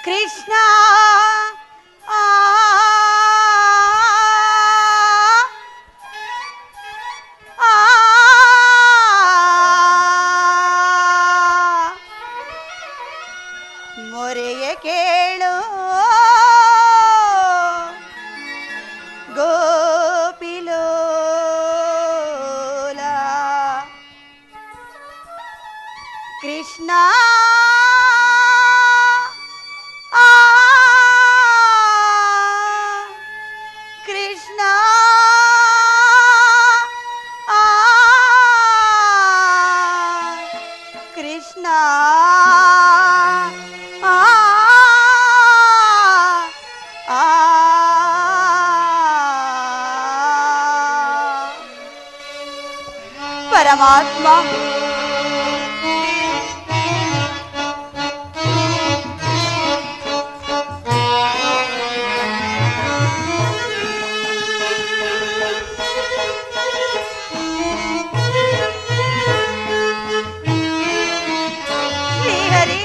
ಕೃಷ್ಣ ಮೊರೆಯ ಕೇಳು ಗೋಪಿಲೋಲ ಕೃಷ್ಣ ಕೃಷ್ಣ ಕೃಷ್ಣ ಪರಮಾತ್ಮ ಶ್ರೀಹರಿ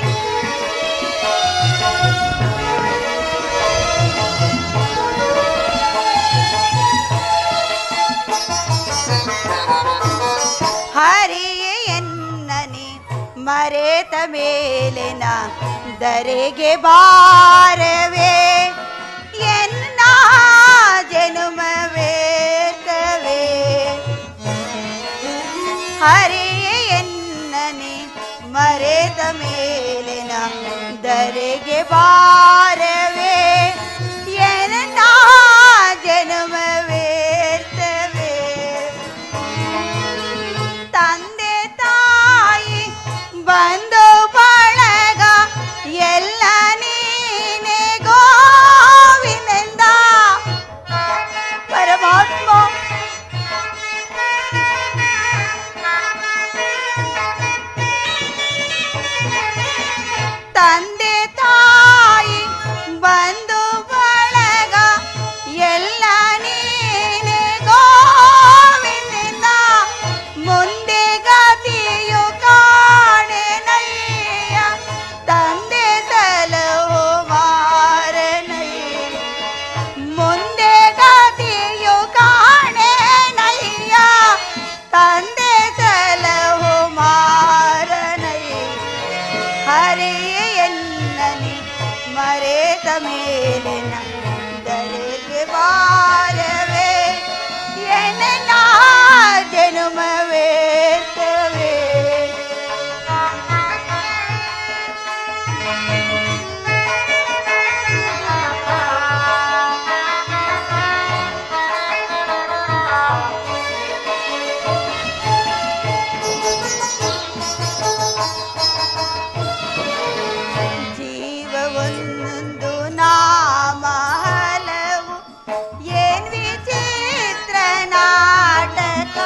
ಹರಿಯೇ ಎನ್ನನಿ ಮರೆತ ಮೇಲಿನ ದರೆಗೆ ಬಾರವೇ ಎನ್ನ ಜನುಮವೇತವೇ ಹರಿಯೇ ಎನ್ನನಿ ಮರೆತ ಮೇಲಿನ ದರೆಗೆ ಬಾರವೇ ಎನ್ನ ಜನುಮವೇತವೇ ತಂದೆ ತಾಯಿ ಬಂದು ಬಳಗ ಎಲ್ಲ ನೀನೆ ಗೋವಿಂದ ಪರಮಾತ್ಮ ತಂದೆ ತಾಯಿ ಬಂದು ಬಳಗ ಎಲ್ಲ ನೀನೆ ಗೋವಿಂದ ಮುಂದೆ ಗತಿಯು ಕಾಣೆನಯ್ಯ ತಂದೆ ಸಲಹೋ ಮಾರನಯ್ಯ ಮುಂದೆ ಗತಿಯು ಕಾಣೆನಯ್ಯ ತಂದೆ ಸಲಹೋ ಮಾರನಯ್ಯ ಹರಿಯೇ ಎನ್ನನಿ ಮರೆತ ಮೇಲಿನ ದರೆಗೆ ಬಾರವೇ ಎನ್ನ ಜನುಮವೇತವೇ ಜೀವ ಒಂದೊಂದು ನಾಮ ಹಲವು ಏನ್ ವಿಚಿತ್ರ ನಾಟಕ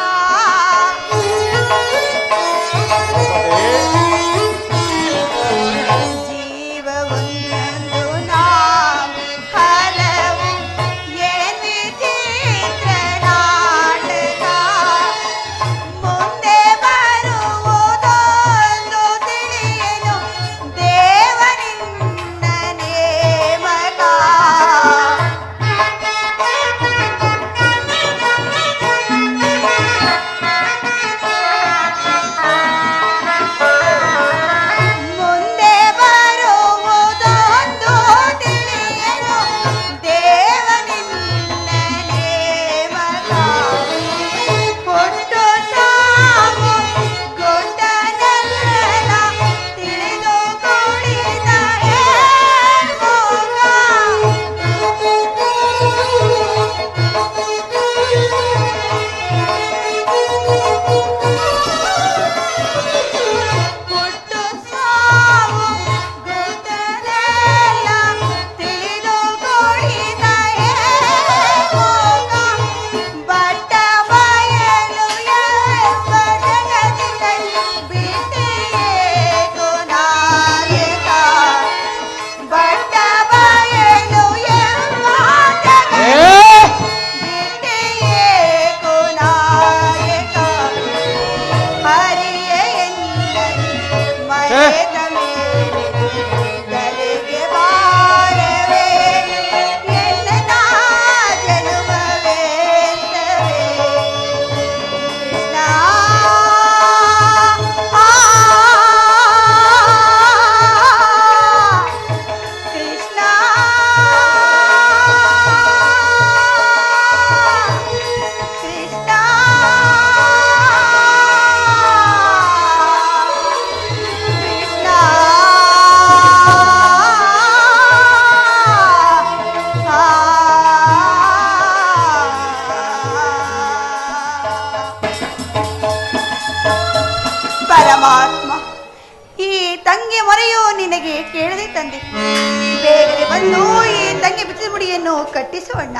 ಒಂದು ಈ ತಂಗಿ ಬಿಸಿಲು ಮುಡಿಯನ್ನು ಕಟ್ಟಿಸೋಣ.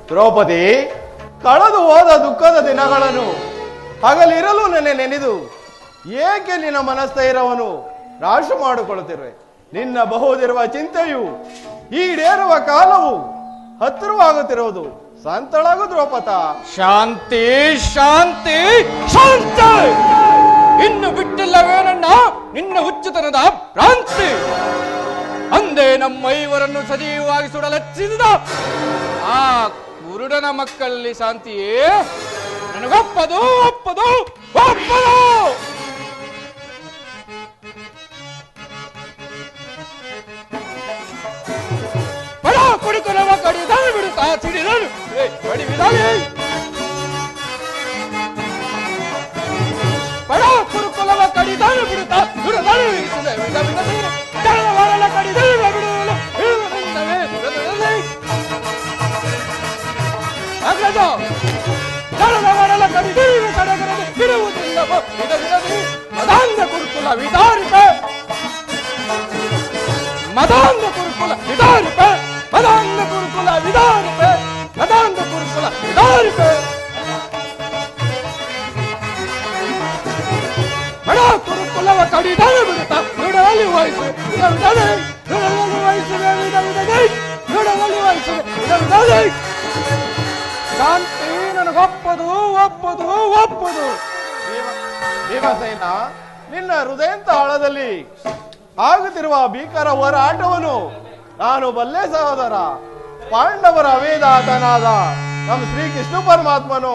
ದ್ರೌಪದಿ, ಕಳೆದು ಹೋದ ದುಃಖದ ದಿನಗಳನ್ನು ಹಗಲಿರಲು ನೆನೆದು ಏಕೆ ನಿನ್ನ ಮನಸ್ಥೈರ್ಯವನ್ನು ನಾಶ ಮಾಡಿಕೊಳ್ಳುತ್ತಿರುವೆ? ನಿನ್ನ ಬಹುದಿರುವ ಚಿಂತೆಯು ಈಡೇರುವ ಕಾಲವು ಹತ್ತಿರವಾಗುತ್ತಿರುವುದು ಸಂತಳಾಗು ದ್ರೌಪದ. ಶಾಂತಿ ಶಾಂತಿ ಶಾಂತಿ. ಇನ್ನು ಬಿಟ್ಟಿಲ್ಲವೇನಣ್ಣ ನಿನ್ನ ಹುಚ್ಚುತನದ ಭ್ರಾಂತಿ. ಅಂದೇ ನಮ್ಮ ಐವರನ್ನು ಸಜೀವವಾಗಿ ಸುಡಲೆಚ್ಚಿಸಿದ ಆ ಕುರುಡನ ಮಕ್ಕಳಲ್ಲಿ ಶಾಂತಿಯೇ ನನಗೊಪ್ಪದು ಒಪ್ಪದು ಒಪ್ಪದು. ಬಡ ಕುಡುಕನವ ಕಡಿದಾನೆ ಬಿಡುತ್ತಾ ಸಿಡಿದನು ಬಡ ಕುರುಕುಲವ ಕಡಿದಾನೆ ಬಿಡುತ್ತಾ ದುರದಾನೆ ವಿಧ ವಿಧದೆ ಕಳ್ಳವಾರಲ ಕಡಿದಾನೆ ಬಿಡುವಲು ಇಳುವುದರಿಂದವೇ ದುರದರಲ್ಲಿ ಅಗ್ರಜ ಕಳ್ಳವಾರಲ ಕಡಿದಿರುವ ಸಡಗರದೆ ಬಿಡುವುದಿಲ್ಲ ವಿಧ ವಿಧದೆ ಮದಾಂಧ ಕುರುಕುಲ ವಿದಾರಿಪೆ ಮದಾಂಧ ಕುರುಕುಲ ವಿದಾರಿಪೆ ಮದಾಂಧ ಕುರುಕುಲ ವಿದಾರಿಪೆ ಮದಾಂಧ ಕುರುಕುಲ ವಿದಾರಿಪೆ ಬಡ ಕುರುಕುಲವ ಕಡಿದಾನೆ ಬಿಡುತ್ತಾ ನುಡವಲ್ಲಿ ವಹಿಸುವೆ ನುಡವಲ್ಲಿ ವಹಿಸುವೆ ವಿಧ ವಿಧದೆ ನುಡವಲ್ಲಿ ವಹಿಸುವೆ ವಿಧ ವಿಧದೆ. ಶಾಂತಿ ನನಗೊಪ್ಪದು ಒಪ್ಪದು ಒಪ್ಪದು. ಭೀಮಸೇನ, ನಿನ್ನ ಹೃದಯಂತ ಆಳದಲ್ಲಿ ಆಗುತ್ತಿರುವ ಭೀಕರ ಹೋರಾಟವನ್ನು ನಾನು ಬಲ್ಲೆ ಸಹೋದರ. ಪಾಂಡವರ ಅವೇದಾತನಾದ ನಮ್ಮ ಶ್ರೀ ಕೃಷ್ಣ ಪರಮಾತ್ಮನು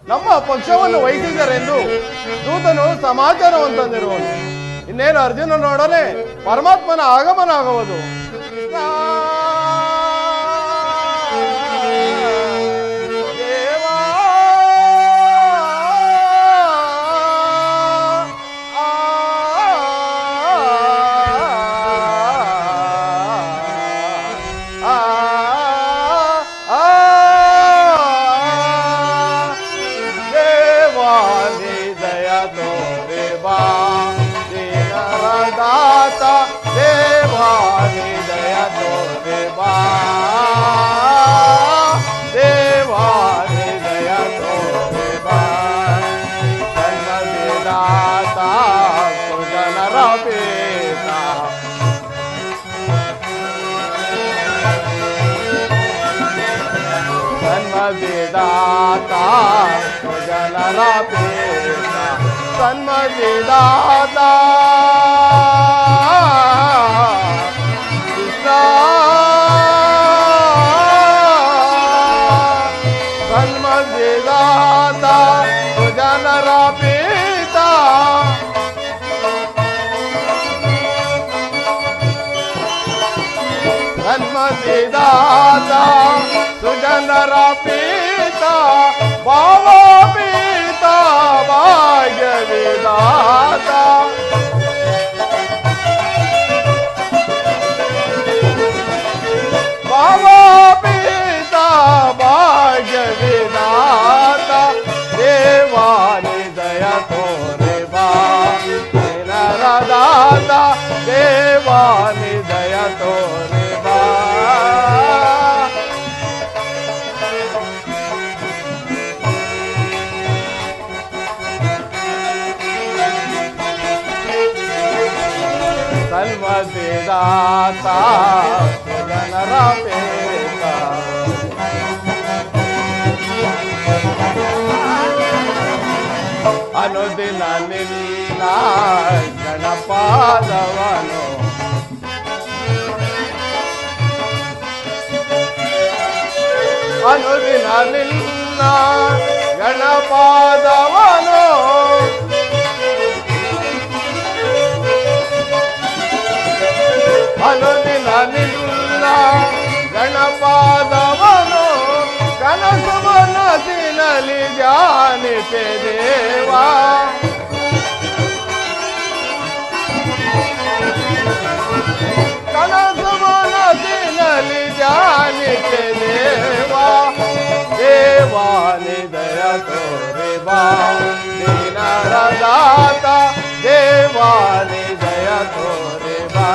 ನಮ್ಮ ಪಕ್ಷವನ್ನು ವಹಿಸಿದರೆಂದು ದೂತನು ಸಮಾಚಾರವಂತಂದಿರುವನು. ಇನ್ನೇನು ಅರ್ಜುನನೊಡನೆ ಪರಮಾತ್ಮನ ಆಗಮನ ಆಗುವುದು. ಸನ್ಮವಿದಾತಾ ಜನರ ಪೇತ ಸನ್ಮವಿದಾತಾ ಕೃಷ್ಣ ಸನ್ಮವಿದಾತಾ ಜನರ ಪೇತ ಸನ್ಮವಿದಾತಾ ಸುಜನರ ಪೀತ ಭಾವ ಪೀತ ಭಾಗ್ಯ ವಿಧಾತ ಭಾವ ಪೀತ ಭಾಗ್ಯ ವಿಧಾತ ದೇವಾನಿ ದಯ ತೋರೆ ಬಾನರದಾತ ದೇವಾನಿ ದಯ ತೋರೆ ಬಾ. ಸನ್ಮವಿದಾತಾ ಜನರ ಪೇತ ಅನುದಿನ ನಿನ್ನ ಗಣಪಾದವನು ಅನುದಿನ ನಿನ್ನ ಗಣಪಾದವನು ಅನುದಿನ ನಿನ್ನ ಗಣಪಾದವನು ಕನಸು ಮನಸ್ಸಿನಲ್ಲಿ ಧ್ಯಾನಿತೆ ದೇವಾ. ಕನಸು ಮನಸ್ಸಿನಲ್ಲಿ ಧ್ಯಾನಿತೆ ದೇವಾ. ದೇವಾನಿ ದಯ ತೋರೆ ಬಾ ದೀನರ ದಾತ ದೇವಾನಿ ದಯ ತೋರೆ ಬಾ.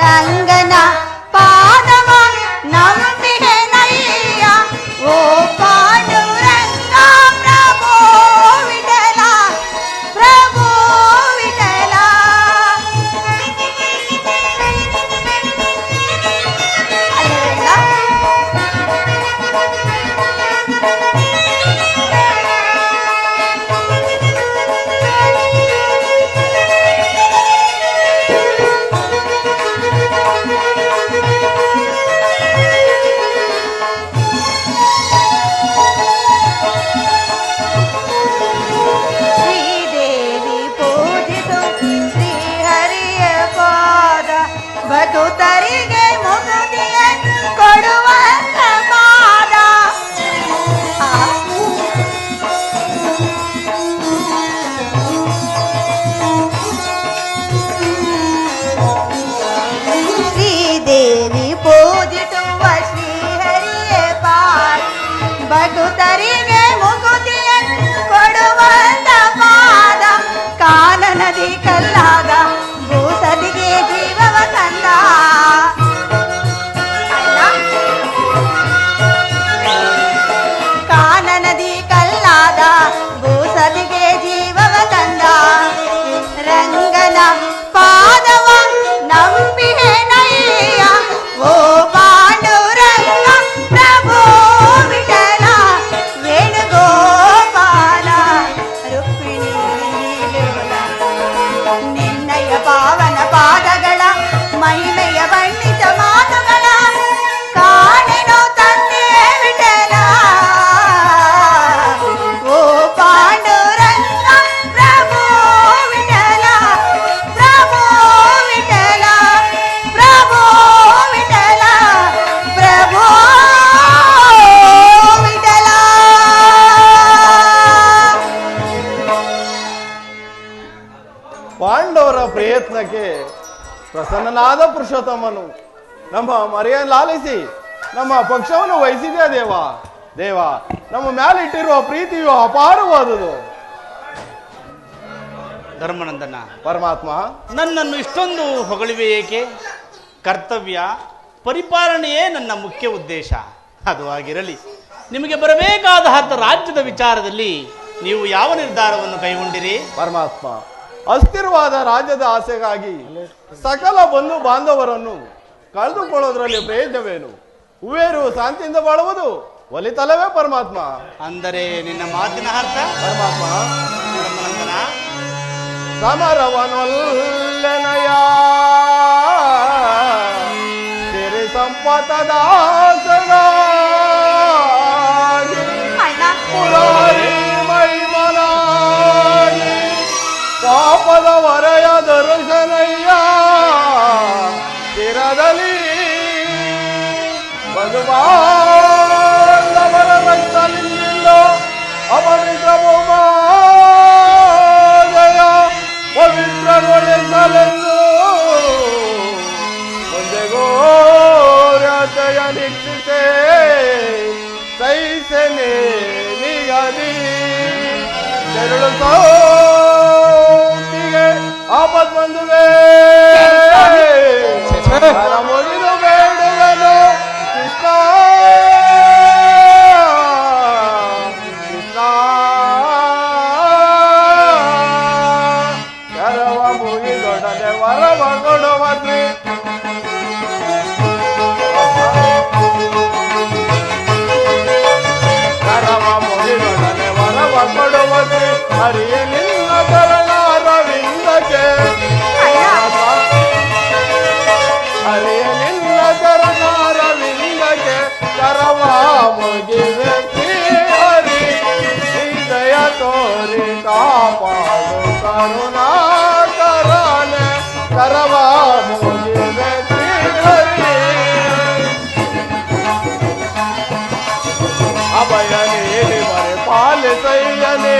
ರಂಗನ ಪಾದವ ನಂಬಿಹೆನಯ್ಯ ಓ ಪಾಂಡುರಂಗ ಪ್ರಭೋ ವಿಠಲ ಪ್ರಭೋ ವಿಠಲ. ಶ್ರೀದೇವಿ ಪೂಜಿಸು ಶ್ರೀಹರಿಯ ಪಾದ ಭಕ್ತರಿಗೆ ಮುಕ್ತಿಯ ಕೊಡುವಂತ ಪಾದ. ಶ್ರೀದೇವಿ ಪೂಜಿಸುವ ಶ್ರೀಹರಿಯ ಪಾದ ಭಕ್ತರಿಗೆ ಮುಕ್ತಿಯ ಕೊಡುವಂತ ಪಾದ. ಕಾನನದಿ ಕಲ್ಲಾದ ಭೂಸದಿಗೆ ಜೀವವ ತಂದ. ಕಾನನದಿ ಕಲ್ಲಾದ ಭೂಸದಿಗೆ ಜೀವವ ತಂದ. ರಂಗನ ಪಾದವ ನಂಬಿಹೆನಯ್ಯ ಓ ಪಾಂಡುರಂಗ ಪ್ರಭೋ ವಿಠಲ ವೇಣುಗೋಪಾಲ ರುಕ್ಮಿಣಿ ಲೋಲ. ನಿನ್ನಯ ಪಾವನ ಪಾದಗಳ ಮಹಿಮೆಯ ಬಣ್ಣಿತ ಮಾತುಗಳ ಕಾಣೆನೋ ತಂದೆ ವಿಠಲ ಓ ಪಾಂಡುರಂಗ ಪ್ರಭೋ ವಿಠಲ ಪ್ರಭೋ ವಿಠಲ ಪ್ರಭೋ ವಿಠಲ ಪ್ರಭೋ ವಿಠಲ. ಪಾಂಡವರ ಪ್ರಯತ್ನಕ್ಕೆ ಪ್ರಸನ್ನನಾದ ಪುರುಷೋತ್ತಮನು ನಮ್ಮ ಮರೆಯನ್ನು ಲಾಲಿಸಿ ನಮ್ಮ ಪಕ್ಷವನ್ನು ವಹಿಸಿದೆಯಾ ದೇವ. ದೇವ, ನಮ್ಮ ಮೇಲಿಟ್ಟಿರುವ ಪ್ರೀತಿಯು ಅಪಾರವಾದುದು. ಧರ್ಮನಂದನ, ಪರಮಾತ್ಮ, ನನ್ನನ್ನು ಇಷ್ಟೊಂದು ಹೊಗಳಿವೆ ಏಕೆ? ಕರ್ತವ್ಯ ಪರಿಪಾಲನೆಯೇ ನನ್ನ ಮುಖ್ಯ ಉದ್ದೇಶ. ಅದು ಆಗಿರಲಿ, ನಿಮಗೆ ಬರಬೇಕಾದ ರಾಜ್ಯದ ವಿಚಾರದಲ್ಲಿ ನೀವು ಯಾವ ನಿರ್ಧಾರವನ್ನು ಕೈಗೊಂಡಿರಿ? ಪರಮಾತ್ಮ, ಅಸ್ಥಿರವಾದ ರಾಜ್ಯದ ಆಸೆಗಾಗಿ ಸಕಲ ಬಂಧು ಬಾಂಧವರನ್ನು ಕಳೆದುಕೊಳ್ಳೋದ್ರಲ್ಲಿ ಪ್ರಯೋಜನವೇನು? ಹೂವೇರು ಶಾಂತಿಯಿಂದ ಬಾಳುವುದು ಒಲಿತಲವೇ ಪರಮಾತ್ಮ. ಅಂದರೆ ನಿನ್ನ ಮಾತಿನ ಅರ್ಥ? ಪರಮಾತ್ಮ, ಧರ್ಮನಂದನ, ಸಮರವನೊಲ್ಲೆನಯ ಸಿರಿ ಸಂಪತದಾಸನ ಪುರಾರಿ ಮೈಮನಾಗಿ ಪಾಪದ ವರೆಯ ದರ್ಶನಯ್ಯ ಚಿರದಲ್ಲಿ ಬದುವಾದವರ ರಕ್ತಲಿಲ್ಲ ಅಪವಿತ್ರ ಭೂಮಾದಯ ಪವಿತ್ರಗೊಳಿಸಲೆಂದು ಮುಂದೆ ಗೋರ್ಯಾತೆಯ ನಿಕ್ಷಿಸೆ ಸೈಸೆನೆ ನಿಗದಿ ತೆರಳು ಸೌತಿಗೆ ಆಪತ್ ಬಂದುವೆ ಮುಗಿದು ಬೇಡುವೆನು ಕೃಷ್ಣ ಕೃಷ್ಣ ಕರವ ಮುಗಿದೊಡನೆ ವರವ ಕೊಡುವತ್ರಿ ಕರವ ಮುಗಿದೊಡನೆ ವರವ ಕೊಡುವತ್ರಿ ಹರಿಯ ನಿನ್ನ ಚರಣಾರವಿಂದಕ್ಕೆ ಹರಿಯ ನಿನ್ನ ಚರಣಾರವಿಂದಕ್ಕೆ ಕರವ ಮುಗಿವೆ ಶ್ರೀ ಹರಿ ಹೃದಯ ತೋರಿ ಕಾಪಾಡು ಕರುಣಾಕರನೆ ಕರವ ಮುಗಿವೆ ಶ್ರೀ ಹರಿ ಅಭಯ ನೀಡಿ ಬರೆ ಪಾಲಿಸಯ್ಯನೆ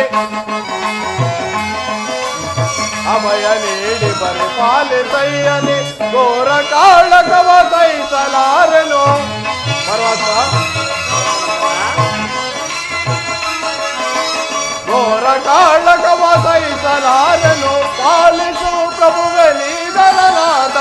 ಅಭಯ ನೀಡಿ ಬರೆ ಪಾಲಿಸಯ್ಯನೆ ಘೋರ ಕಾಳಕವ ಸಹಿಸಲಾರೆನು ಪರಮಾತ್ಮ ಘೋರ ಕಾಳಕವ ಸಹಿಸಲಾರೆನು ಪಾಲಿಸು ಪ್ರಭುವೆ ನೀಡಲನಾದ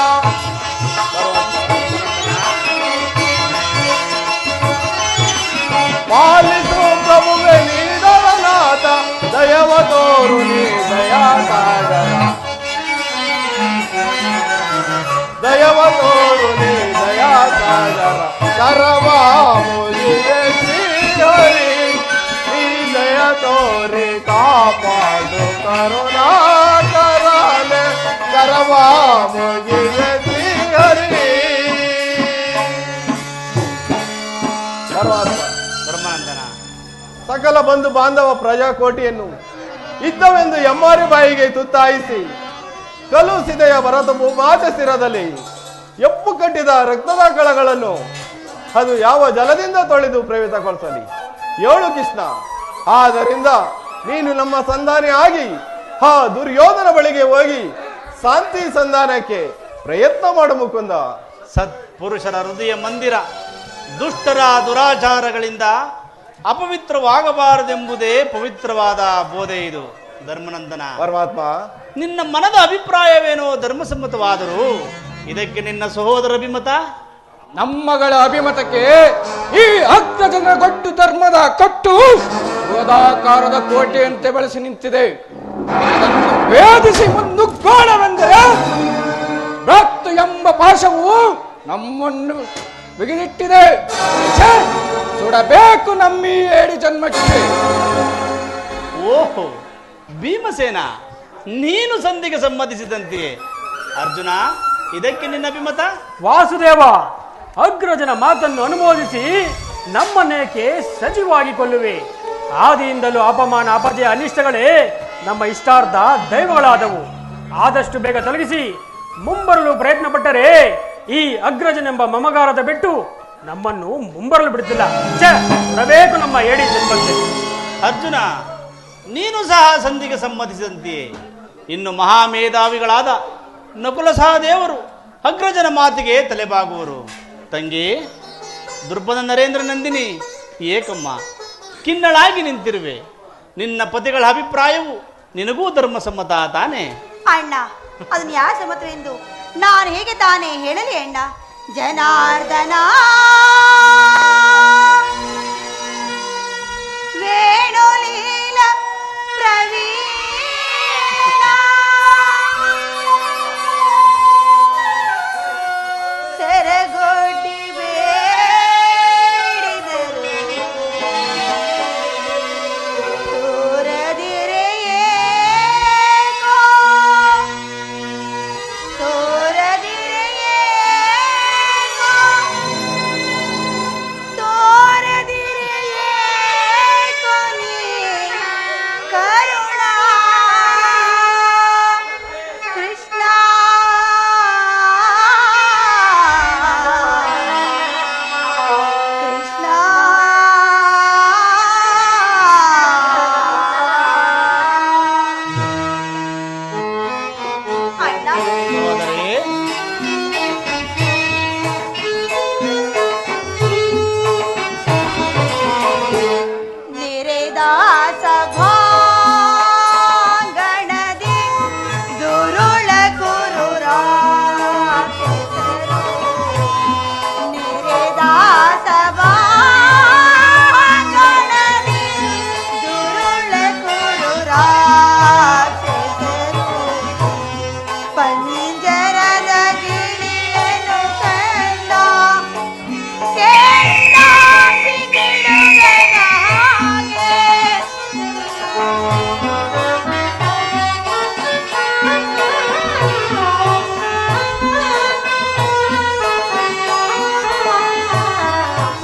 ದಯವ ತೋರು ನೀ ದಯಾ ಸಾಗರ ಕರವ ಮುಗಿಯೇ ಶ್ರೀಹರಿ ನೀ ದಯ ತೋರಿ ಕಾಪಾಡು ಕರುಣಾಕರನೆ ಕರವ ಮುಗಿಯೇ ಶ್ರೀಹರಿ. ಧರ್ಮಾನಂದನ, ಸಕಲ ಬಂಧು ಬಾಂಧವ ಪ್ರಜಾಕೋಟಿಯನ್ನು ಇದ್ದವೆಂದು ಎಮ್ಮಾರಿ ಬಾಯಿಗೆ ತುತ್ತಾಯಿಸಿ ಕಲುಸಿದೆಯ ಭರತ ಭೂಮಾತೆ ಸ್ಥಿರದಲ್ಲಿ ಎಪ್ಪು ಕಟ್ಟಿದ ರಕ್ತದ ಕಳಗಳನ್ನು ಅದು ಯಾವ ಜಲದಿಂದ ತೊಳೆದು ಪ್ರೇರಿತಗೊಳಿಸಲಿ ಏಳು ಕೃಷ್ಣ. ಆದ್ದರಿಂದ ನೀನು ನಮ್ಮ ಸಂಧಾನಿ ಆಗಿ ಆ ದುರ್ಯೋಧನ ಬಳಿಗೆ ಹೋಗಿ ಶಾಂತಿ ಸಂಧಾನಕ್ಕೆ ಪ್ರಯತ್ನ ಮಾಡು ಮುಕುಂದ. ಸತ್ಪುರುಷರ ಹೃದಯ ಮಂದಿರ ದುಷ್ಟರ ದುರಾಚಾರಗಳಿಂದ ಅಪವಿತ್ರವಾಗಬಾರದೆಂಬುದೇ ಪವಿತ್ರವಾದ ಬೋಧೆ ಇದು. ಧರ್ಮನಂದನ, ಪರಮಾತ್ಮ, ನಿನ್ನ ಮನದ ಅಭಿಪ್ರಾಯವೇನೋ ಧರ್ಮಸಮ್ಮತವಾದರೂ ಇದಕ್ಕೆ ನಿನ್ನ ಸಹೋದರ ಅಭಿಮತ? ನಮ್ಮಗಳ ಅಭಿಮತಕ್ಕೆ ಈ ಅಗ್ರಜನ ಗೊಟ್ಟು ಧರ್ಮದ ಕಟ್ಟು ಗೋದಾಕಾರದ ಕೋಟೆಯಂತೆ ಬೆಳೆಸಿ ನಿಂತಿದೆ. ಅದನ್ನು ಭೇದಿಸಿ ಮುನ್ನುಗ್ಗೋಣವೆಂದರೆ ಭಕ್ತ ಎಂಬ ಪಾಶವು ನಮ್ಮನ್ನು ಬಿಗಿದಿಟ್ಟಿದೆ. ಛೆ! ಸುಡಬೇಕು ನಮ್ಮಿ ಏಡಿ ಜನ್ಮಕ್ಕೆ. ಓಹೋ ಭೀಮಸೇನ, ನೀನು ಸಂಧಿಗೆ ಸಮ್ಮತಿಸಿದಂತೆಯೇ. ಅರ್ಜುನ, ಇದಕ್ಕೆ ನಿನ್ನ ಅಭಿಮತ? ವಾಸುದೇವ, ಅಗ್ರಜನ ಮಾತನ್ನು ಅನುಮೋದಿಸಿ ನಮ್ಮನ್ನೇಕೆ ಸಜೀವಾಗಿ ಕೊಲ್ಲುವೆ? ಆದಿಯಿಂದಲೂ ಅಪಮಾನ ಅಪಜಯ ಅನಿಷ್ಟಗಳೇ ನಮ್ಮ ಇಷ್ಟಾರ್ಥ ದೈವಗಳಾದವು. ಆದಷ್ಟು ಬೇಗ ತೊಲಗಿಸಿ ಮುಂಬರಲು ಪ್ರಯತ್ನ ಪಟ್ಟರೆ ಈ ಅಗ್ರಜನೆಂಬ ಮಮಗಾರದ ಬಿಟ್ಟು ನಮ್ಮನ್ನು ಮುಂಬರಲು ಬಿಡುತ್ತಿಲ್ಲ. ಬರಬೇಕು ನಮ್ಮ ಏಡಿ ಜನ್ಮಕ್ಕೆ. ಅರ್ಜುನ, ನೀನು ಸಹ ಸಂಧಿಗೆ ಸಮ್ಮತಿಸಿದಂತೆಯೇ. ಇನ್ನು ಮಹಾಮೇಧಾವಿಗಳಾದ ನಕುಲ ಸಹದೇವರು ಅಗ್ರಜನ ಮಾತಿಗೆ ತಲೆಬಾಗುವರು. ತಂಗಿ ದುರ್ಬಲ ನರೇಂದ್ರ ನಂದಿನಿ, ಏಕಮ್ಮ ಕಿನ್ನಳಾಗಿ ನಿಂತಿರುವೆ. ನಿನ್ನ ಪತಿಗಳ ಅಭಿಪ್ರಾಯವು ನಿನಗೂ ಧರ್ಮಸಮ್ಮತ ತಾನೆ? ಅಣ್ಣ, ಅದನ್ನ ಯಾವ ಸಮತ್ವೆಂದು ನಾನು ಹೇಗೆ ತಾನೇ ಹೇಳಲಿ ಅಣ್ಣ? ಜನಾರ್ದನ ವೇಣುಲೀಲ ಪ್ರವೀಣ ಸೆರಗೊಡ್ಡಿ ಬೇಡಿದರು ತೋರದಿರೆಯೇಕೋ ತೋರದಿರೆಯೇಕೋ ನೀ ಕರುಣಾ ಕೃಷ್ಣ. ಕೃಷ್ಣ ಅಣ್ಣ, ಸಹೋದರೇ, ನೆರೆದಾಸ ಭಾಗಣದಿ ದುರುಳ ಕುರುರಾಕ್ಷಸರು. ನೆರೆದಾಸ ಭಾಗಣದಿ ದುರುಳ ಕುರುರಾಕ್ಷಸರು. ಪಂಜರದ ಗಿಳಿಯನ್ನು ಕಂಡ ಕೆಂಡ ಸಿಡಿಲುಗಳ ಹಾಗೆ.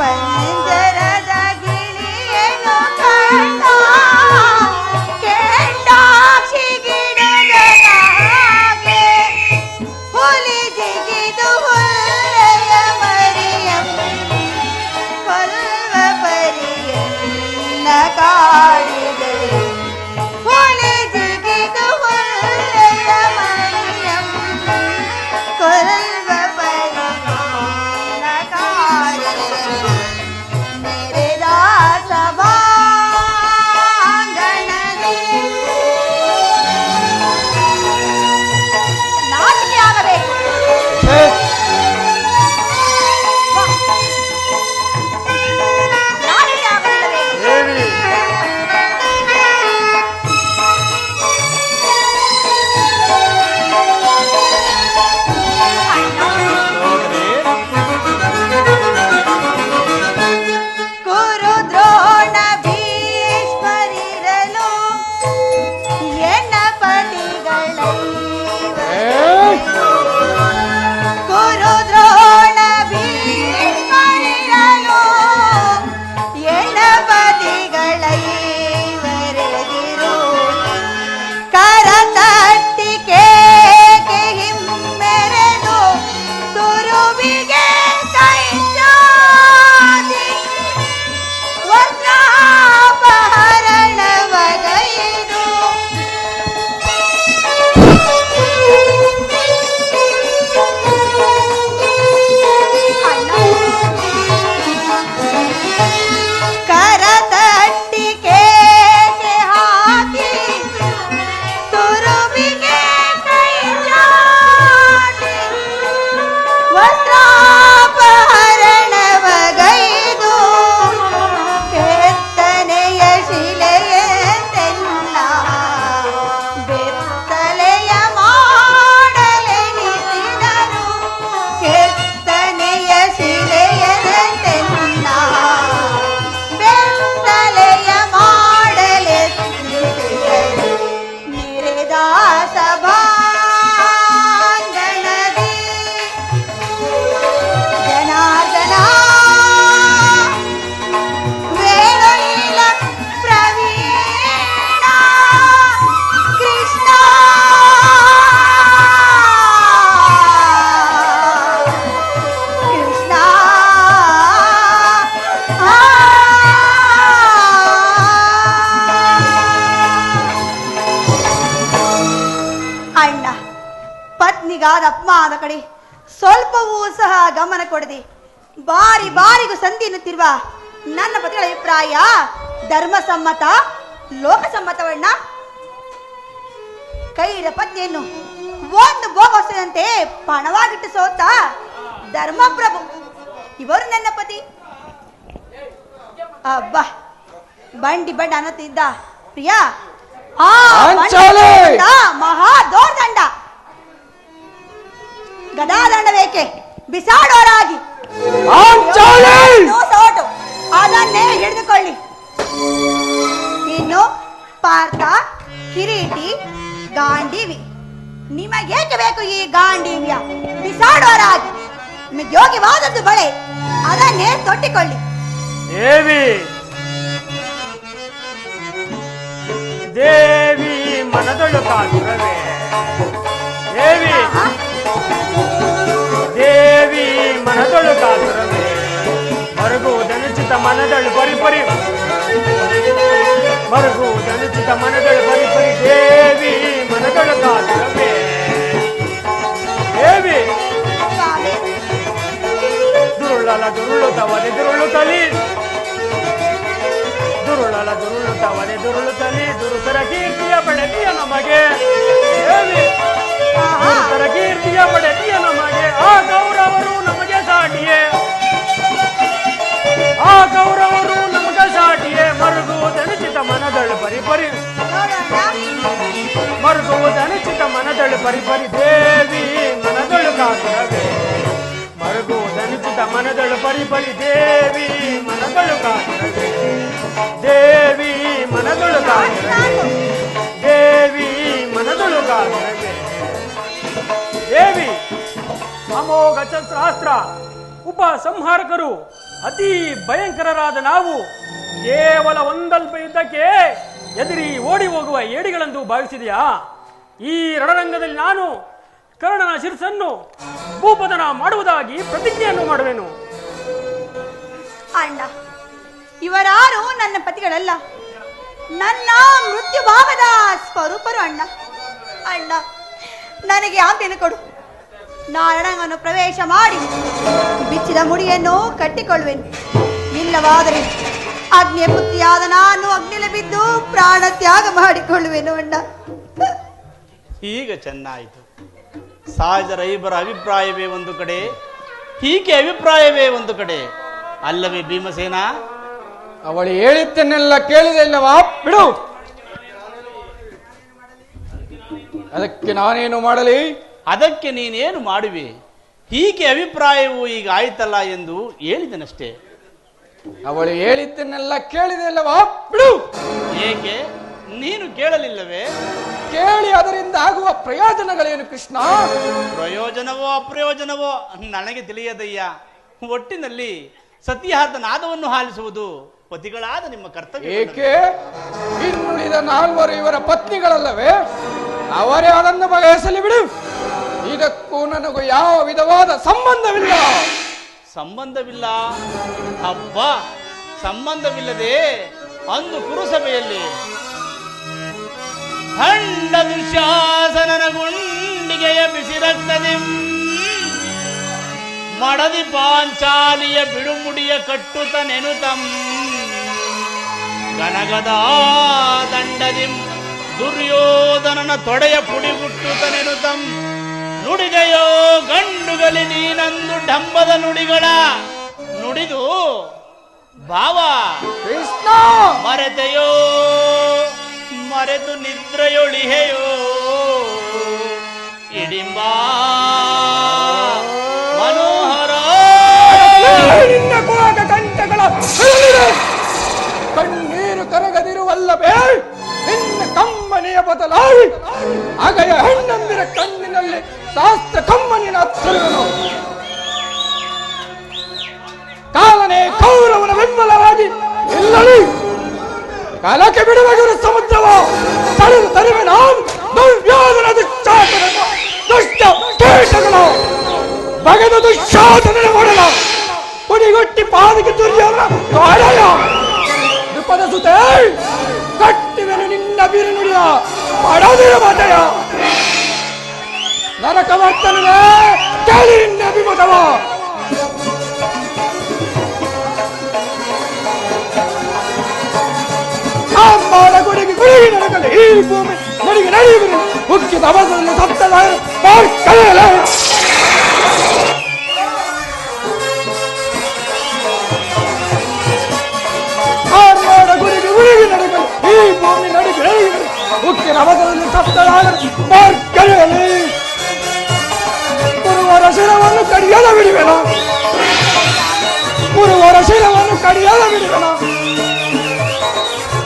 ಪಂಜರದ ಗಿಳಿಯನ್ನು ಕಂಡ ಕೆಂಡ ಸಿಡಿಲುಗಳ ಹಾಗೆ. ಹುಲಿ ಜಿಗಿದು ಹುಲ್ಲೆಯ ಮರಿಯಮ್ಮ ಕೊಲ್ವ ಪರಿಯನ್ನ ಕಾಡಿದೆ. ಹುಲಿ ಜಿಗಿದು ಹುಲ್ಲೆಯ ಮರಿಯಮ್ಮ ಕೊಲ್ವ ಪರಿಯನ್ನ ಕಾಡಿದೆ. ನೆರೆದಾಸ ಭಾಗಣದಿ ನಾಚಿಕೆ ಆಗಬೇಕು. ನಾಚಿಕೆ ಆಗಬೇಕು. ದೇವಿ ಧರ್ಮದ ಕಡೆ ಸ್ವಲ್ಪವೂ ಸಹ ಗಮನ ಕೊಡದೆ ಬಾರಿ ಬಾರಿಗೂ ಸಂಧಿ ಎನ್ನುತ್ತಿರುವ ನನ್ನ ಪತಿಗಳ ಅಭಿಪ್ರಾಯ ಧರ್ಮಸಮ್ಮತ ಲೋಕಸಮ್ಮತವಣ್ಣ. ಕೈದ ಪತ್ನಿಯನ್ನು ಒಂದು ಭೋಗವಸ್ತುವಂತೆ ಪಣವಾಗಿಟ್ಟು ಸೋತ ಧರ್ಮಪ್ರಭು ಇವರು ನನ್ನ ಪತಿ. ಅಬ್ಬಾ ಬಂಡಿ ಬಂಡ ಅನ್ನುತ್ತಿದ್ದ ಪ್ರಿಯ ಆ ಮಹಾ ದೋರ್ದಂಡ ಗದಾದಂಡ ಬೇಕೆ ಬಿಸಾಡೋರಾಗಿ ಸೋಟು ಅದನ್ನೇ ಹಿಡಿದುಕೊಳ್ಳಿ. ಇನ್ನು ಪಾರ್ಥ ಕಿರೀಟಿ ಗಾಂಡೀವಿ ನಿಮಗೇಕೆ ಬೇಕು ಈ ಗಾಂಡೀವ್ಯ? ಬಿಸಾಡೋರಾಗಿ ನಿಮಗೆ ಯೋಗ್ಯವಾದದ್ದು ಬಳೆ ಅದನ್ನೇ ತೊಟ್ಟಿಕೊಳ್ಳಿ. ದೇವಿ ದೇವಿ ಮನದೊಳು ಕಾದುರವೇ ದೇವಿ ದೇವಿ ಮನದೊಳು ಕಾದುರವೇ ಮರುಗುವುದನುಚಿತ ಮನದಳು ಪರಿಪರಿ ಮರುಗುವುದನುಚಿತ ಮನದಳು ಪರಿಪರಿ ದೇವಿ ಮನದೊಳು ಕಾದುರವೇ ದೇವಿ ದುರುಳಲ ದುರುಳುತ್ತವದೆ ದುರುಳುತ್ತಲಿ ದುರುಳಲ ದುರುಳುತ್ತವದೆ ದುರುಳುತ್ತಲಿ ದುರುತರ ಕೀರ್ತಿಯ ಪಡೆದಿಯ ನಮಗೆ ದೇವಿ ದುರುತರ ಕೀರ್ತಿಯ ಪಡೆದಿಯ ನಮಗೆ ಆ ಗೌರವರು ನಮಗೆ ಸಾಟಿಯೇ ಆ ಗೌರವರು ನಮಗೆ ಸಾಟಿಯೇ ಮರುಗುವುದನುಚಿತ ಮನದಳು ಪರಿಪರಿ ಮರುಗುವುದನುಚಿತ ಮನದಳು ಪರಿಪರಿ ದೇವಿ ಮನದಳು ಕಾದುರವೇ ಮರುಗುವುದನುಚಿತ ಮನದಳು ಪರಿಪರಿ ದೇವಿ ಮನದಳು ಕಾದುರವೇ ದೇವಿ ಮನದಳು ಕಾದುರವೇ ದೇವಿ ಮನದಳು ಕಾದುರವೇ ದೇವಿ ಅಮೋಘ ಶಸ್ತ್ರಾಸ್ತ್ರ ಉಪಸಂಹಾರಕರು ಅತಿ ಭಯಂಕರರಾದ ನಾವು ಕೇವಲ ಒಂದಲ್ಪ ಯುದ್ಧಕ್ಕೆ ಎದುರಿ ಓಡಿ ಹೋಗುವ ಏಡಿಗಳೆಂದು ಭಾವಿಸಿದೆಯಾ? ಈ ರಣರಂಗದಲ್ಲಿ ನಾನು ಕರ್ಣನ ಶಿರಸನ್ನು ಭೂಪತನ ಮಾಡುವುದಾಗಿ ಪ್ರತಿಜ್ಞೆಯನ್ನು ಮಾಡುವೆನು. ಅಣ್ಣ ಇವರಾರು ನನ್ನ ಪತಿಗಳಲ್ಲ, ನನ್ನ ಮೃತ್ಯು ಭಾವದ ಸ್ವರೂಪರು. ಅಣ್ಣ ಅಣ್ಣ ನನಗೆ ಆಜ್ಞೆಯನ್ನು ಕೊಡು. ನಾರಣವನ್ನು ಪ್ರವೇಶ ಮಾಡಿ ಬಿಚ್ಚಿದ ಮುಡಿಯನ್ನು ಕಟ್ಟಿಕೊಳ್ಳುವೆನು. ಇಲ್ಲವಾದರೆ ಅಗ್ನಿಯ ಪುತ್ರಿಯಾದ ನಾನು ಅಗ್ನಿಲೆ ಬಿದ್ದು ಪ್ರಾಣ ತ್ಯಾಗ ಮಾಡಿಕೊಳ್ಳುವೆನು. ಅಣ್ಣ ಈಗ ಚೆನ್ನಾಯಿತು. ಸಹಜರ ಇಬ್ಬರ ಅಭಿಪ್ರಾಯವೇ ಒಂದು ಕಡೆ, ಹೀಗೆ ಅಭಿಪ್ರಾಯವೇ ಒಂದು ಕಡೆ ಅಲ್ಲವೇ ಭೀಮಸೇನ? ಅವಳು ಹೇಳಿದ್ದನ್ನೆಲ್ಲ ಕೇಳಿದೆ ಇಲ್ಲವಾ? ಬಿಡು. ಅದಕ್ಕೆ ನಾನೇನು ಮಾಡಲಿ? ಅದಕ್ಕೆ ನೀನೇನು ಮಾಡುವೆ? ಹೀಗೆ ಅಭಿಪ್ರಾಯವು ಈಗ ಆಯ್ತಲ್ಲ ಎಂದು ಹೇಳಿದನಷ್ಟೇ. ಅವಳು ಹೇಳಿದ್ದನ್ನೆಲ್ಲ ಕೇಳಿದೆ ಇಲ್ಲವಾ? ಬಿಡು. ಏಕೆ ನೀನು ಕೇಳಲಿಲ್ಲವೇ? ಕೇಳಿ ಅದರಿಂದ ಆಗುವ ಪ್ರಯೋಜನಗಳೇನು ಕೃಷ್ಣ? ಪ್ರಯೋಜನವೋ ಅಪ್ರಯೋಜನವೋ ನನಗೆ ತಿಳಿಯದಯ್ಯ. ಒಟ್ಟಿನಲ್ಲಿ ಸತಿಯಾದ ನಾದವನ್ನು ಆಲಿಸುವುದು ಪತಿಗಳಾದ ನಿಮ್ಮ ಕರ್ತವ್ಯ. ಏಕೆ? ಇನ್ನುಳಿದ ನಾಲ್ವರು ಇವರ ಪತ್ನಿಗಳಲ್ಲವೇ? ಅವರೇ ಅದನ್ನು ಬಗೆಹರಿಸಲಿ. ಬಿಡು. ಇದಕ್ಕೂ ನನಗೂ ಯಾವ ವಿಧವಾದ ಸಂಬಂಧವಿಲ್ಲ. ಸಂಬಂಧವಿಲ್ಲ? ಹಬ್ಬ ಸಂಬಂಧವಿಲ್ಲದೆ ಅಂದು ಕುರುಸಭೆಯಲ್ಲಿ ಖಂಡ ದುಶ್ಯಾಸನನ ಗುಂಡಿಗೆಯ ಬಿಸಿ ರಕ್ತದಿ ಮಡದಿ ಪಾಂಚಾಲಿಯ ಬಿಡುಮುಡಿಯ ಕಟ್ಟುತ್ತ ನೆನುತಂ ಗನಗದ ದಂಡದಿಂ ದುರ್ಯೋಧನನ ತೊಡೆಯ ಪುಡಿಗುಟ್ಟುತ್ತ ನೆನುತಂ ನುಡಿದೆಯೋ ಗಂಡುಗಲಿ ನೀನಂದು ಡಂಬದ ನುಡಿಗಳ ನುಡಿದು ಭಾವ ಕೃಷ್ಣ ಮರೆತೆಯೋ ಮರೆತು ನಿದ್ರೆಯೊಳಿಹೆಯೋ ಇಡಿಂಬಾ ಮನೋಹರ ನಿನ್ನ ಕೋಗ ಕಂಠಗಳ ಕಣ್ಣೀರು ಕರಗದಿರುವಲ್ಲವೇ? ನಿನ್ನ ಕಮ್ಮನೆಯ ಬದಲಾಗಿ ಅಗಯ ಹೆಣ್ಣಂದಿರ ಕಣ್ಣಿನಲ್ಲಿ ಶಾಸ್ತ್ರ ಕಮ್ಮನಿನ ಹತ್ತಿರನು ಕಾಲನೇ ಕೌರವನ ಬೆಂಬಲವಾಗಿ ಇಲ್ಲಲಿ ಕಾಲಕ್ಕೆ ಬಿಡುವ ಸಮುದ್ರವ ತಡೆದು ತರುವೆ ನಾವು ದುರ್ಯೋಧನ ದುಶ್ಚಾಸನ ದುಷ್ಟ ಕೀಟಗಳು ಬಗೆದು ದುಶ್ಯಾಸನ ಮಾಡಲ ಪುಡಿಗೊಟ್ಟಿ ಪಾದಕ್ಕೆ ದುರ್ಯೋಧನ ಕಾಡಲ ದ್ರುಪದ ಸುತೆ ಕಟ್ಟಿವೆನು ನಿನ್ನ ಬೀರು ನುಡಿಯ ಪಡದಿರ ಮಾತೆಯ ನರಕವರ್ತನೇ ಕೇಳಿ ನಿನ್ನ ಅಭಿಮತವ. ಅಮ್ಮನ ಗುಡಿಗೆ ಗುಡಿಗೆ ನಡಕಲಿ ಈ ಭೂಮಿ ನಡಿಗೆ ನಡೆಯುವುದು ಮುಖ್ಯದ ಅವಸರದಲ್ಲಿ ಸತ್ತಲ ಕಳೆಯಲೇ. ಅಮ್ಮನ ಗುಡಿಗೆ ಗುಡಿಗೆ ನಡಕಲಿ ಈ ಭೂಮಿ ನಡಿಗೆ ನಡೆಯುವುದು ಮುಖ್ಯದ ಅವಸರದಲ್ಲಿ ಸತ್ತಲ ಕಳೆಯಲಿ. ಗುರುವರ ಶಿರವನ್ನು ಕಡಿಯದ ಬಿಡುವೆನ, ಗುರುವರ ಶಿರವನ್ನು ಕಡಿಯದ ಬಿಡುವೆನ.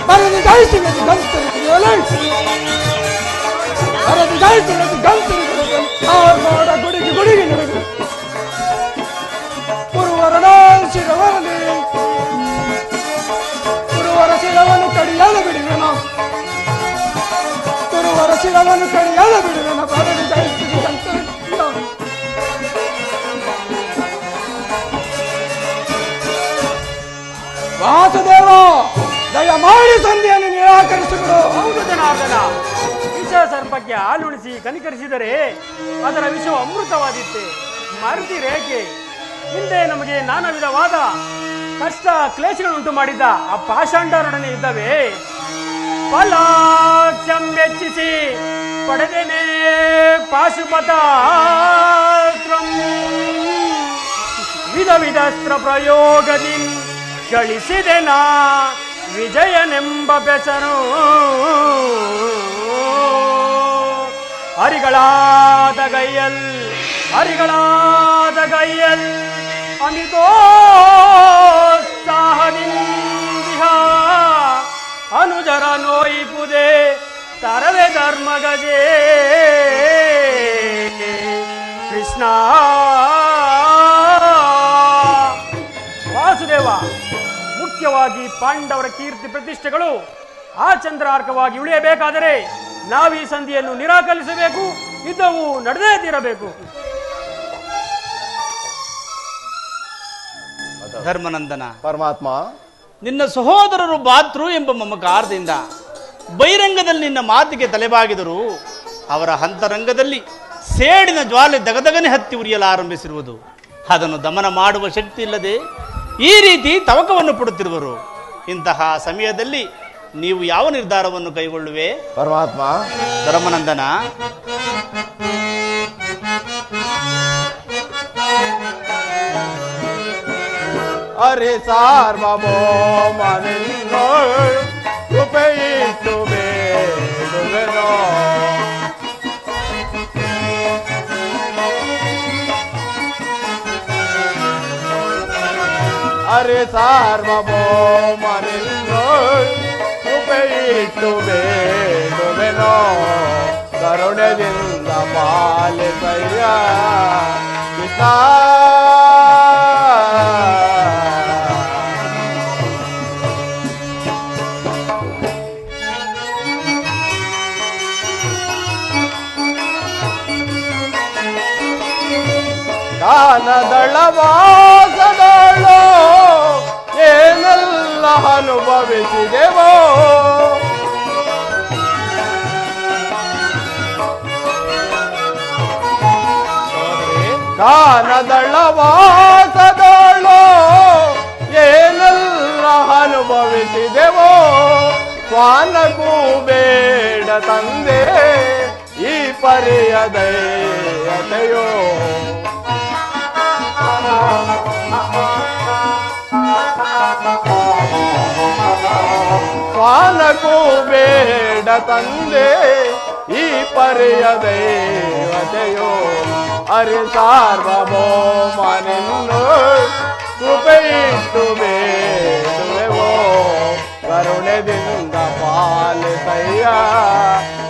ಮರದಿ ದಾಯಿಸಿನಲ್ಲಿ ಗಂತರಿಸಿರಲಿ, ಮರದಿ ದಾಯಿಸಿನಲ್ಲಿ ಗಂತರಿಸಿರಲಿ. ಆರ್ಮಾಡ ಗುಡಿಗೆ ಗುಡಿಗೆ ನಡೆದು ಗುರುವರನ ಶಿರವರಲ್ಲಿ ಗುರುವರ ಶಿರವನ್ನು ಕಡಿಯದ ಬಿಡುವೆನ, ಗುರುವರ ಶಿರವನ್ನು ಕಡಿಯದ ಬಿಡುವೆನ. ಮರದಿ ದಾಯಿಸಿನಲ್ಲಿ ಗಂತರಿಸಿರಲಿ. ವಾಸುದೇವ ದಯಮಾಡಿ ಸಂಧಿಯನ್ನು ನಿರಾಕರಿಸಿಬಿಡು. ಹೌದು ಜನಾರ್ದನ, ವಿಷ ಸರ್ಪಕ್ಕೆ ಹಾಲುಣಿಸಿ ಕನಿಕರಿಸಿದರೆ ಅದರ ವಿಷವು ಅಮೃತವಾದಿತ್ತೆ. ಮರುತಿ ರೇಖೆ ಹಿಂದೆ ನಮಗೆ ನಾನಾ ವಿಧವಾದ ಕಷ್ಟ ಕ್ಲೇಶಗಳುಂಟು ಮಾಡಿದ್ದ ಆ ಪಾಷಾಂಡರೊಡನೆ ಇದ್ದವೇ. ಫಲಾಕ್ಷಂ ವೆಚ್ಚಿಸಿ ಪಡೆದೇನೆ ಪಾಶುಪತ ವಿಧ ವಿಧಸ್ತ್ರ ಪ್ರಯೋಗದಿ ಗಳಿಸಿದೆ ನಾ ವಿಜಯನೆಂಬ ಬೆಸರು. ಹರಿಗಳಾದ ಗೈಯಲ್ ಹರಿಗಳಾದ ಗೈಯಲ್ ಅಮಿತೋತ್ಸಾಹದಿಂದಿಹ ಅನುಜರ ನೋಯಿಪುದೆ ತರವೆ ಧರ್ಮಗಜೇ. ಕೃಷ್ಣ ವಾಸುದೇವ, ಮುಖ್ಯವಾಗಿ ಪಾಂಡವರ ಕೀರ್ತಿ ಪ್ರತಿಷ್ಠೆಗಳು ಆ ಚಂದ್ರಾರ್ಕವಾಗಿ ಉಳಿಯಬೇಕಾದರೆ ನಾವೀ ಸಂಧಿಯನ್ನು ನಿರಾಕರಿಸಬೇಕು. ಯುದ್ಧವು ನಡೆದೇ ತೀರಬೇಕು. ಧರ್ಮನಂದನ, ಪರಮಾತ್ಮ, ನಿನ್ನ ಸಹೋದರರು ಬಾತ್ರು ಎಂಬ ಮಮಕಾರದಿಂದ ಬಹಿರಂಗದಲ್ಲಿ ನಿನ್ನ ಮಾತಿಗೆ ತಲೆಬಾಗಿದರು. ಅವರ ಅಂತರಂಗದಲ್ಲಿ ಸೇಡಿನ ಜ್ವಾಲೆ ದಗದಗನೆ ಹತ್ತಿ ಉರಿಯಲಾರಂಭಿಸಿರುವುದು. ಅದನ್ನು ದಮನ ಮಾಡುವ ಶಕ್ತಿ ಇಲ್ಲದೆ ಈ ರೀತಿ ತವಕವನ್ನು ಪಡುತ್ತಿರುವರು. ಇಂತಹ ಸಮಯದಲ್ಲಿ ನೀವು ಯಾವ ನಿರ್ಧಾರವನ್ನು ಕೈಗೊಳ್ಳುವೆ? ಪರಮಾತ್ಮ, ಧರ್ಮನಂದನ, ಅರೆ ಸಾರ್ವಭೌಮನಿನ್ನೋ ಕೃಪೆಯಿಟ್ಟು ಬೇಡುವೆನೋ. ಅರೆ ಸಾರ್ವಭೌಮನಿನ್ನೋ ಕೃಪೆಯಿಟ್ಟು ಬೇಡುವೆನೋ. ಕರುಣೆಯಿಂದ ಪಾಲಿಸಯ್ಯ ಕೃಷ್ಣ. ಕಾನದಳವಾಸದಳು ಏನೆಲ್ಲ ಅನುಭವಿಸಿದೆವೋ. ಕಾನದಳವಾಸದಳು ಏನೆಲ್ಲ ಅನುಭವಿಸಿದೆವೋ. ಸ್ವಾನಗೂ ಬೇಡ ತಂದೆ ಈ ಪರಿಯ ದಯತೆಯೋ. ಸ್ವಾನಗೂ ಬೇಡ ತಂದೆ ಈ ಪರಿಯ ದೇವತೆಯೋ. ಅರೆ ಸಾರ್ವಭೌಮನಿನ್ನು ಕೃಪೆಯಿಟ್ಟು ಬೇಡುವೆವೋ. ಕರುಣೆದಿಂದ ಪಾಲಿಸಯ್ಯ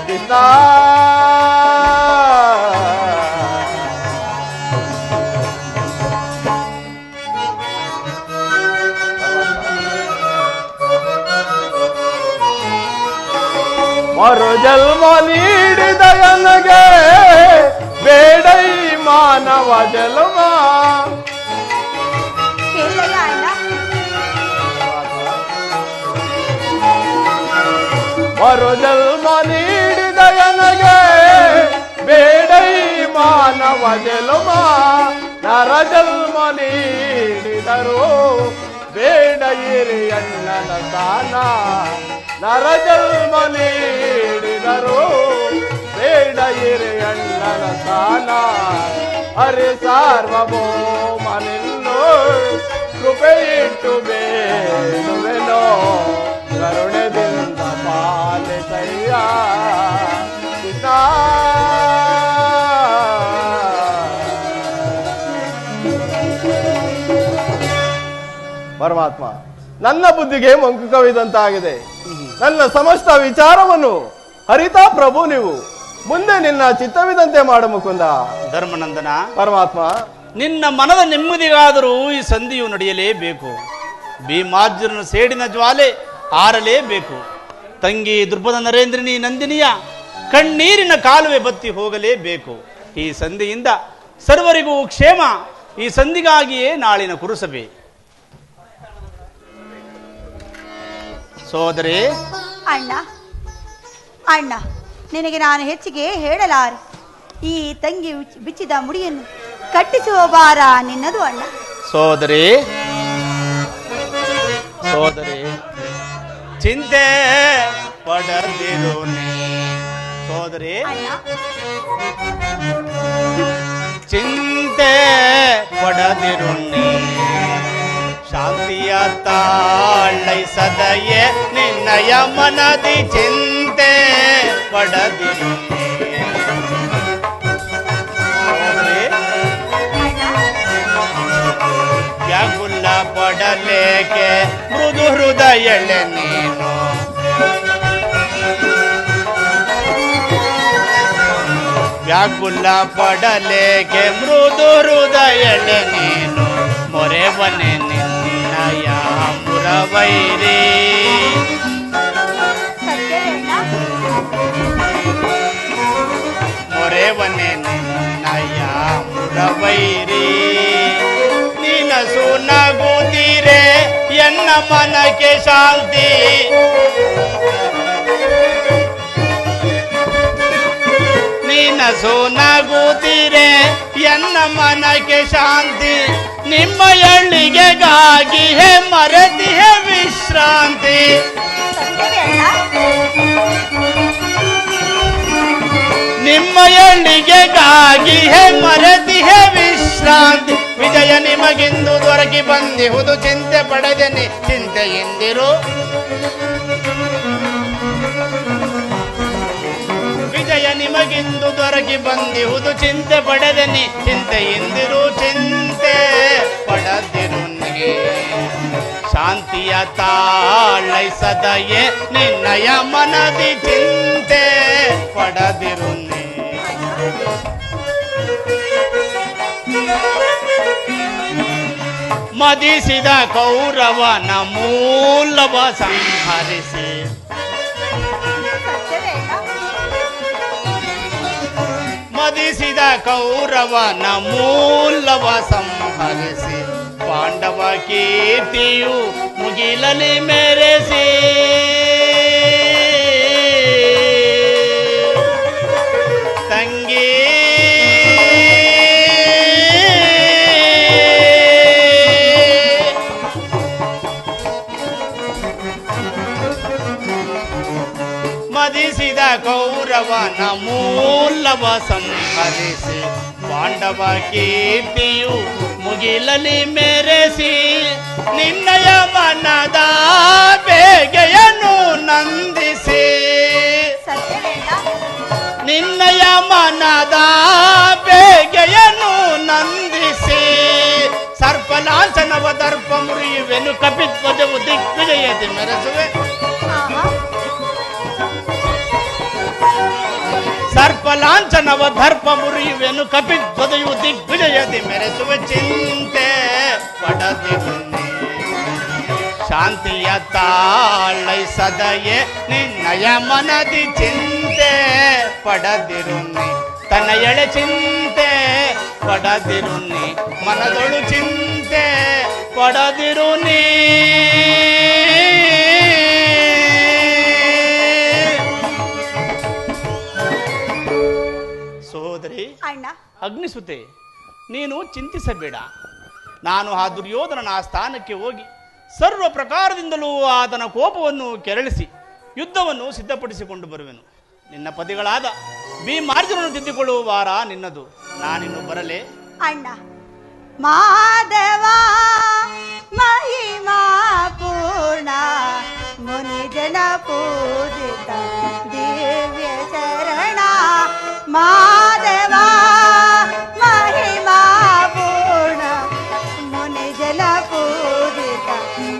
ಕೃಷ್ಣ. ಮರು ಜನ್ಮ ನೀಡಿದ ನನಗೆ ಬೇಡೈ ಮಾನವ ಜನ್ಮ. ಕೇಳಯ್ಯ ಅಣ್ಣ, ಮರು ಜನ್ಮ ನೀಡಿದ ನನಗೆ ಬೇಡೈ ಮಾನವ ಜನ್ಮ ನರ ಜನ್ಮ ನೀಡಿದರು ಬೇಡ ಇರಿ ಅಣ್ಣನ ಸ್ಥಾನ ನರ ಜನ್ಮ ನೀಡಿದರು ಬೇಡ ಇರಿ ಅಣ್ಣನ ಸ್ಥಾನ ಹರಿ ಸಾರ್ವಭೌಮನಿನ್ನು ಕೃಪೆ ಇಟ್ಟು ಬೇಡುವೆನೋ ಕರುಣೆದಿಂದ ಪಾಲಿಸಯ್ಯ ಕೃಷ್ಣ. ಪರಮಾತ್ಮ, ನನ್ನ ಬುದ್ಧಿಗೆ ಮಂಕು ಕವಿದಂತಾಗಿದೆ. ನನ್ನ ಸಮಸ್ತ ವಿಚಾರವನ್ನು ಹರಿತಾ ಪ್ರಭು ನೀವು ಮುಂದೆ ನಿನ್ನ ಚಿತ್ತವಿದಂತೆ ಮಾಡು ಮುಕುಂದ. ಧರ್ಮನಂದನ, ಪರಮಾತ್ಮ, ನಿನ್ನ ಮನದ ನೆಮ್ಮದಿಗಾದರೂ ಈ ಸಂಧಿಯು ನಡೆಯಲೇಬೇಕು. ಭೀಮಾರ್ಜುನನ ಸೇಡಿನ ಜ್ವಾಲೆ ಆರಲೇಬೇಕು. ತಂಗಿ ದ್ರುಪದ ನರೇಂದ್ರಿನಿ ನಂದಿನಿಯ ಕಣ್ಣೀರಿನ ಕಾಲುವೆ ಬತ್ತಿ ಹೋಗಲೇಬೇಕು. ಈ ಸಂಧಿಯಿಂದ ಸರ್ವರಿಗೂ ಕ್ಷೇಮ. ಈ ಸಂಧಿಗಾಗಿಯೇ ನಾಳಿನ ಕುರುಸಭೆ. ಸೋದರಿ, ಅಣ್ಣ ಅಣ್ಣ, ನಿನಗೆ ನಾನು ಹೆಚ್ಚಿಗೆ ಹೇಳಲಾರೆ. ಈ ತಂಗಿ ಬಿಚ್ಚಿದ ಮುಡಿಯನ್ನು ಕಟ್ಟಿಸುವ ಭಾರ ನಿನ್ನದು ಅಣ್ಣ. ಸೋದರಿ ಸೋದರಿ, ಚಿಂತೆ ಪಡದಿರು ನೀ. ಸೋದರಿ, ಅಣ್ಣ ಚಿಂತೆ ಪಡದಿರು ನೀ. ಶಾಂತಿಯ ತಾಳೈಸದಯೇ ನಿನ್ನಯ ಮನದಿ ಚಿಂತೆ ಪಡದಿರು ನೀ. ವ್ಯಾಕುಲ ಪಡಲೇಕೆ ಮೃದು ಹೃದಯಳೆ ನೀನು. ವ್ಯಾಕುಲ ಪಡಲೇಕೆ ಮೃದು ಹೃದಯಳೆ ನೀನು. ಮೊರೆವನೆ ನಿನ್ನಯ ಮುರವೈರಿ. ಮೊರೆವನೆ ನಿನ್ನಯ ಮುರವೈರಿ. ನಗುತ್ತೀರೆ ಎನ್ನ ಮನಕ್ಕೆ ಶಾಂತಿ. ನೀನಸು ನಗುತ್ತೀರೆ ಎನ್ನ ಮನಕ್ಕೆ ಶಾಂತಿ. ನಿಮ್ಮ ಎಳ್ಳಿಗೆಗಾಗಿ ಹೇ ಮರೆತಿಹೆ ವಿಶ್ರಾಂತಿ. ನಿಮ್ಮ ಎಳ್ಳಿಗೆಗಾಗಿ ಹೇ ಮರೆತಿಹೆ ವಿಶ್ರಾಂತಿ. ವಿಜಯ ನಿಮಗಿಂದು ದೊರಕಿ ಬಂದಿಹುದು ಚಿಂತೆ ಪಡೆದೆನಿ ಚಿಂತೆಯಿಂದಿರು. ವಿಜಯ ನಿಮಗಿಂದು ದೊರಕಿ ಬಂದಿಹುದು ಚಿಂತೆ ಪಡೆದೆನಿ ಚಿಂತೆಯಿಂದಿರು. ಚಿಂತೆ ಪಡದಿರು ನೀ. ಶಾಂತಿಯ ತಾಳೈಸದಯೇ ನಿನ್ನಯ ಮನದಿ ಚಿಂತೆ ಪಡದಿರು ನೀ. ಮದಿಸಿದ ಕೌರವನ ಮೂಲವ ಸಂಹರಿಸಿ. ಮದಿಸಿದ ಕೌರವನ ಮೂಲವ ಸಂಹರಿಸಿ. ಪಾಂಡವ ಕೀರ್ತಿಯು ಮುಗಿಲಲಿ ಮೆರೆಸಿ. ತಂಗಿ ಮದಿಸಿದ ಕೌರವನ ಮೂಲವ ಸಂಹರಿಸಿ. ಪಾಂಡವ ಕೀರ್ತಿಯು ಮುಗಿಲಲಿ ಮೆರೆಸಿ. ನಿನ್ನಯ ಮನದ ಬೇಗೆಯನ್ನು ನಂದಿಸಿ. ನಿನ್ನಯ ಮನದ ಬೇಗೆಯನ್ನು ನಂದಿಸಿ. ಸರ್ಪಲಾಂಛನವ ದರ್ಪ ಮುರಿಯುವೆನು ಕಪಿಧ್ವಜವು ದಿಗ್ವಿಜಯದಿ ಮೆರೆಸುವೆ. ಸರ್ಪಲಾಂಛನವ ದರ್ಪ ಮುರಿಯುವೆನು ಕಪಿಧ್ವಜವು ದಿಗ್ವಿಜಯದಿ ಮೆರೆಸುವೆ. ಚಿಂತೆ ಪಡದಿರು ನೀ. ಶಾಂತಿಯ ತಾಳೈಸದಯೇ ನಿನ್ನಯ ಮನದಿ ಚಿಂತೆ ಪಡದಿರು ನೀ. ತನ್ನ ಎಳೆ ಚಿಂತೆ ಪಡದಿರು ನೀ. ಮನದೊಳು ಚಿಂತೆ ಪಡದಿರು ನೀ. ಸೋದರಿ, ಅಣ್ಣ ಅಗ್ನಿಸುತೆ, ನೀನು ಚಿಂತಿಸಬೇಡ. ನಾನು ಆ ದುರ್ಯೋಧನನ ಆ ಸ್ಥಾನಕ್ಕೆ ಹೋಗಿ ಸರ್ವ ಪ್ರಕಾರದಿಂದಲೂ ಆತನ ಕೋಪವನ್ನು ಕೆರಳಿಸಿ ಯುದ್ಧವನ್ನು ಸಿದ್ಧಪಡಿಸಿಕೊಂಡು ಬರುವೆನು. ನಿನ್ನ ಪತಿಗಳಾದ ಭೀಮಾರ್ಜುನನ್ನು ತಿದ್ದಿಕೊಳ್ಳುವ ವಾರ ನಿನ್ನದು. ನಾನಿನ್ನು ಬರಲೇ? ಅಣ್ಣ, ಮಾಧವ ಮಹಿಮಾ ಪೂರ್ಣ ಮುನಿಜನ ಪೂಜಿತ ದಿವ್ಯ ಚರಣ. ಮಾಧವ ಮಹಿಮಾ ಪೂರ್ಣ ಮುನಿಜನ ಪೂಜಿತ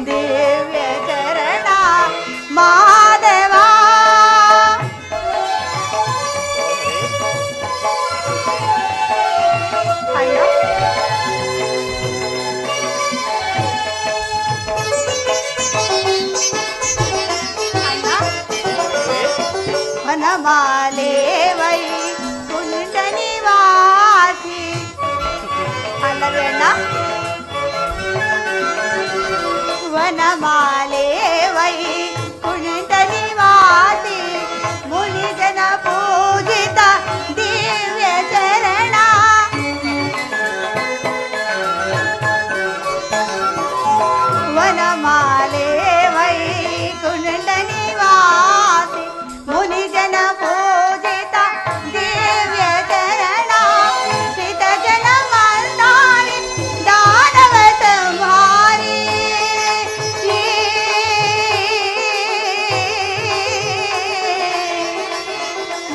ದಿವ್ಯ ಚರಣ. ಮಾಧವ ವನಮಾಲೆ ವೈ ಕುಂಡ ನಿವಾಸಿ. ಅಲ್ಲವೇ ಅಣ್ಣ? ವನಮಾಲೆ ವೈ ಕುಂಡ ನಿವಾಸಿ ಮುನಿಜನ ಪೂಜಿತ ದಿವ್ಯ ಚರಣ. ವನಮಾಲೆ ವೈ ಕುಂಡ ನಿವಾಸಿ ಮುನಿಜನ ಪೂಜಿತ ದಿವ್ಯ ಚರಣ. ಶ್ರಿತ ಜನ ಮಂದಾರಿ ದಾನವ ಸಂಹಾರಿ.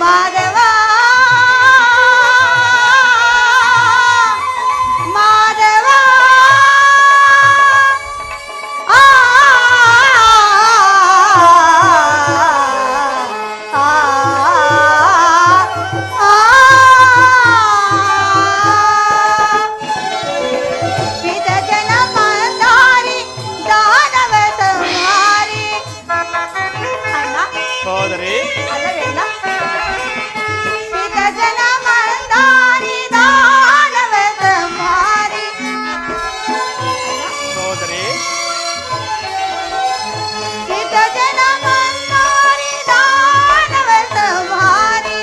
ಮಾಧವ ಮಾಧವ ಆ ಶ್ರಿತ ಜನ ಮಂದಾರಿ ದಾನವ ಸಂಹಾರಿ. ಅಣ್ಣ, ಸೋದರಿ, ಅಲ್ಲವೇನ? ಶ್ರಿತ ಜನ ಮಂದಾರಿ ದಾನವ ಸಂಹಾರಿ. ಸೋದರಿ, ಶ್ರಿತ ಜನ ಮಂದಾರಿ ದಾನವ ಸಂಹಾರಿ.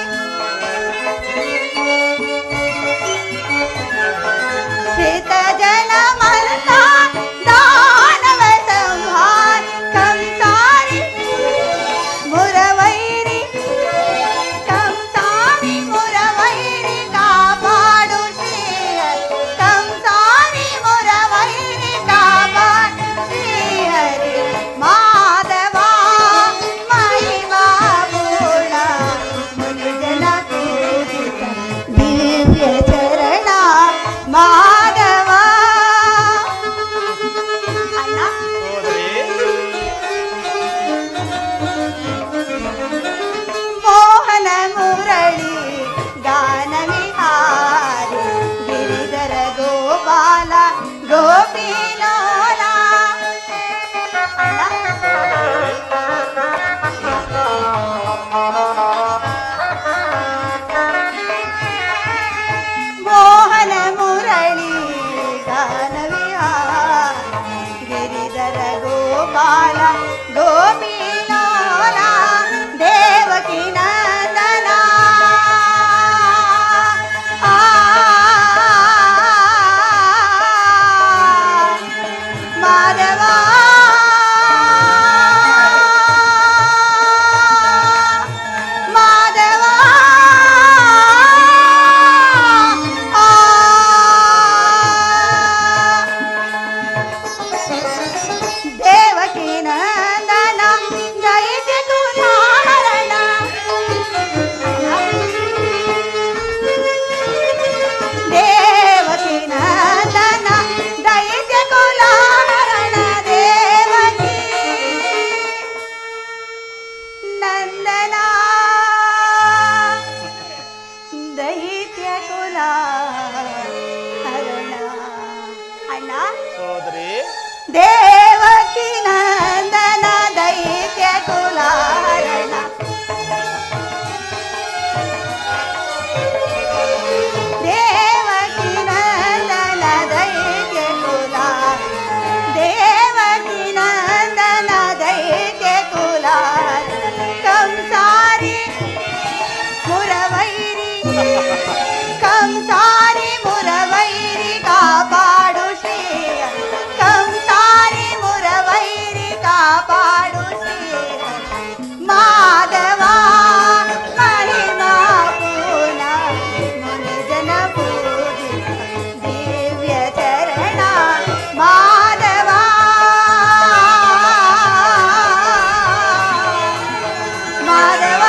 ಶ್ರಿತ ಜನ ಮಂದಾರಿ ದಾನವ ಸಂಹಾರಿ. ಕಂಸಾರಿ ಮುರವೈರಿ ಕಂಸಾರಿ ಮುರವೈರಿ ಕಾಪಾಡು ಶ್ರೀಹರಿ. ಕಂಸಾರಿ ಮುರವೈರಿ ಕಾಪಾಡು ಶ್ರೀಹರಿ. ಮಾಧವ ಮಹಿಮಾ ಪೂರ್ಣ ಮುನಿಜನ ಪೂಜಿತ ದಿವ್ಯ ಚರಣ. ಮಾಧವ ಅಣ್ಣ, ಸೋದರಿ, ಮೋಹನ ಮುರಳಿ ಗಾನ ವಿಹಾರಿ ಗಿರಿಧರ ಗೋಪಾಲ ಗೋಪಿಲೋಲ. ಮೋಹನ ಮುರಳಿ ಗಾನ ವಿಹಾರಿ ಗಿರಿಧರ ಗೋಪಾಲ ಗೋಪಿಲೋಲ. ದೇವಕಿ ನಂದನ ಮಾಧವ ಮಾಧವ ದೇವಕಿ ನಂದನ ದೈತ್ಯ ಕುಮಾರನ. ದೇವಕಿ ನಂದನ ದೈತ್ಯ ಕುಲಾರಣ. ದೇವಕಿ ನಂದನ ದೈತ್ಯ ಕುಲಾರಣ. ಅಣ್ಣ, ಸೋದರಿ, ದೇವಕಿ ನಂದನ ದೈತ್ಯ ಕುಲಾರಣ. ದೇವಕಿ ನಂದನ ದೈತ್ಯ ಕುಲಾರ. ದೇವಕಿ ನಂದನ ದೈತ್ಯ ಕುಲಾರ. ಕಂಸಾರಿ ಮುರವೈರಿ ಕಂಸಾರಿ ಮಾಧವ